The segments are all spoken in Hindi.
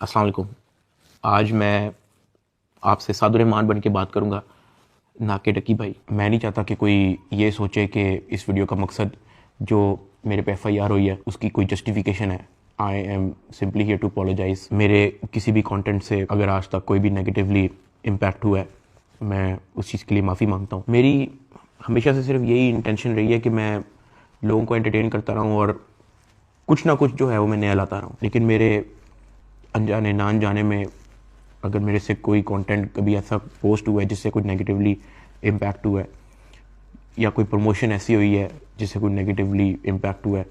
अस्सलाम वालेकुम। आज मैं आपसे सादुर्रहमान बन के बात करूँगा, ना कि डकी भाई। मैं नहीं चाहता कि कोई ये सोचे कि इस वीडियो का मकसद जो मेरे पे FIR हुई है उसकी कोई जस्टिफिकेशन है। I am simply here to apologize. मेरे किसी भी कंटेंट से अगर आज तक कोई भी नेगेटिवली इम्पैक्ट हुआ है, मैं उस चीज़ के लिए माफ़ी मांगता हूँ। मेरी हमेशा से सिर्फ यही इंटेंशन रही है कि मैं लोगों को एंटरटेन करता रहूँ और कुछ ना कुछ जो है वो मैं नया लाता रहूँ। लेकिन मेरे अनजाने ना अनजाने में अगर मेरे से कोई कंटेंट कभी ऐसा पोस्ट हुआ है जिससे कोई नेगेटिवली इम्पैक्ट हुआ है, या कोई प्रमोशन ऐसी हुई है जिससे कोई नेगेटिवली इम्पैक्ट हुआ है,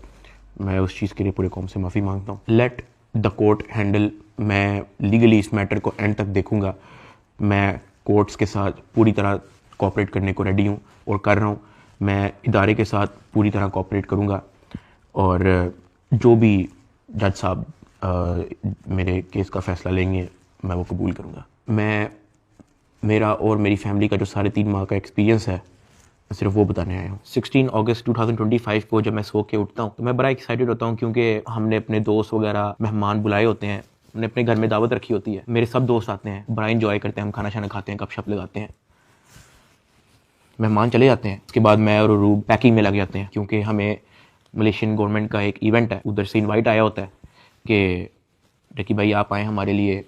मैं उस चीज़ के लिए पूरे कौम से माफ़ी मांगता हूँ। Let the court handle. मैं लीगली इस मैटर को एंड तक देखूँगा। मैं कोर्ट्स के साथ पूरी तरह कोऑपरेट करने को रेडी हूँ और कर रहा हूँ। मैं इदारे के साथ पूरी तरह कोऑपरेट करूँगा और जो भी जज साहब मेरे केस का फ़ैसला लेंगे मैं वो कबूल करूँगा। मेरा और मेरी फैमिली का जो 3.5 माह का एक्सपीरियंस है, मैं सिर्फ वो बताने आया हूँ। 16 अगस्त 2025 को जब मैं सो के उठता हूँ तो मैं बड़ा एक्साइटेड होता हूँ, क्योंकि हमने अपने दोस्त वगैरह मेहमान बुलाए होते हैं। हमने अपने घर में दावत रखी होती है। मेरे सब दोस्त आते हैं, बड़ा इंजॉय करते हैं, हम खाना शाना खाते हैं, गपशप लगाते हैं। मेहमान चले जाते हैं, उसके बाद मैं और रूब पैकिंग में लग जाते हैं, क्योंकि हमें मलेशियन गवर्नमेंट का एक इवेंट है, उधर से इनवाइट आया होता है कि डकी भाई आप आएँ, हमारे लिए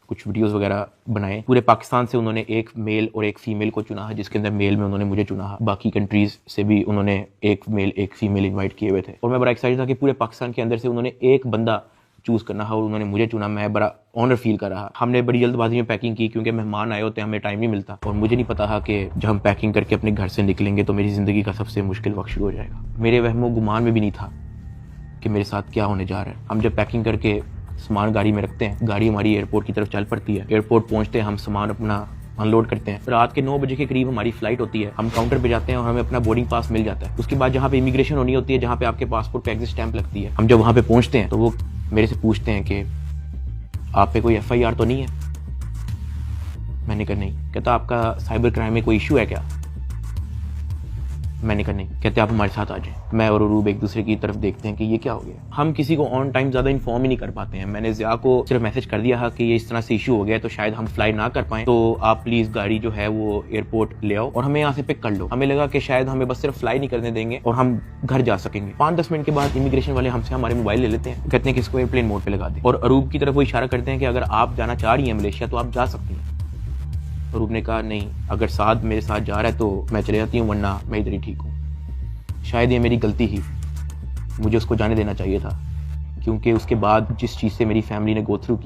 कुछ वीडियोस वगैरह बनाए। पूरे पाकिस्तान से उन्होंने एक मेल और एक फ़ीमेल को चुना है, जिसके अंदर मेल में उन्होंने मुझे चुना है। बाकी कंट्रीज़ से भी उन्होंने एक मेल एक फ़ीमेल इनवाइट किए हुए थे और मैं बड़ा एक्साइटेड था कि पूरे पाकिस्तान के अंदर से उन्होंने एक बंदा चूज़ करना है और उन्होंने मुझे चुना। मैं बड़ा ऑनर फील कर रहा। हमने बड़ी जल्दबाजी में पैकिंग की, क्योंकि मेहमान आए होते हैं, हमें टाइम नहीं मिलता और मुझे नहीं पता था कि जब हम पैकिंग करके अपने घर से निकलेंगे तो मेरी ज़िंदगी का सबसे मुश्किल वक्त शुरू हो जाएगा। मेरे वहमो गुमान में भी नहीं था कि मेरे साथ क्या होने जा रहा है। हम जब पैकिंग करके सामान गाड़ी में रखते हैं, गाड़ी हमारी एयरपोर्ट की तरफ चल पड़ती है। एयरपोर्ट पहुंचते हैं, हम सामान अपना अनलोड करते हैं। रात के 9 बजे के करीब हमारी फ्लाइट होती है। हम काउंटर पे जाते हैं और हमें अपना बोर्डिंग पास मिल जाता है। उसके बाद जहाँ पे इमिग्रेशन होनी होती है, जहाँ पे आपके पासपोर्ट पे एग्जिट स्टैंप लगती है, हम जब वहाँ पे पहुँचते हैं तो वो मेरे से पूछते हैं कि आप पे कोई FIR तो नहीं है। मैंने कहा नहीं। कहता आपका साइबर क्राइम में कोई इशू है क्या? मैंने कहा नहीं। कहते आप हमारे साथ आ जाएं। मैं और अरूब एक दूसरे की तरफ देखते हैं कि ये क्या हो गया। हम किसी को ऑन टाइम ज़्यादा इन्फॉर्म ही नहीं कर पाते हैं। मैंने ज़िया को सिर्फ मैसेज कर दिया है कि ये इस तरह से इशू हो गया है, तो शायद हम फ्लाई ना कर पाएं, तो आप प्लीज़ गाड़ी जो है वो एयरपोर्ट ले आओ और हमें यहाँ से पिक कर लो। हमें लगा कि शायद हमें बस सिर्फ फ्लाई नहीं करने देंगे और हम घर जा सकेंगे। 5-10 मिनट के बाद इमिग्रेशन वाले हमसे हमारे मोबाइल ले लेते हैं, कहते हैं कि इसको एयरप्लेन मोड पर लगा दें और अरूब की तरफ वो इशारा करते हैं कि अगर आप जाना चाह रही हैं मलेशिया तो आप जा सकती हैं। अरूब ने कहा नहीं, अगर साथ मेरे साथ जा रहा है तो मैं चले जाती हूँ, वरना मैं इधर ही ठीक हूँ। शायद ये मेरी गलती ही, मुझे उसको जाने देना चाहिए था, क्योंकि उसके बाद जिस चीज़ से मेरी फैमिली ने गो थ्रू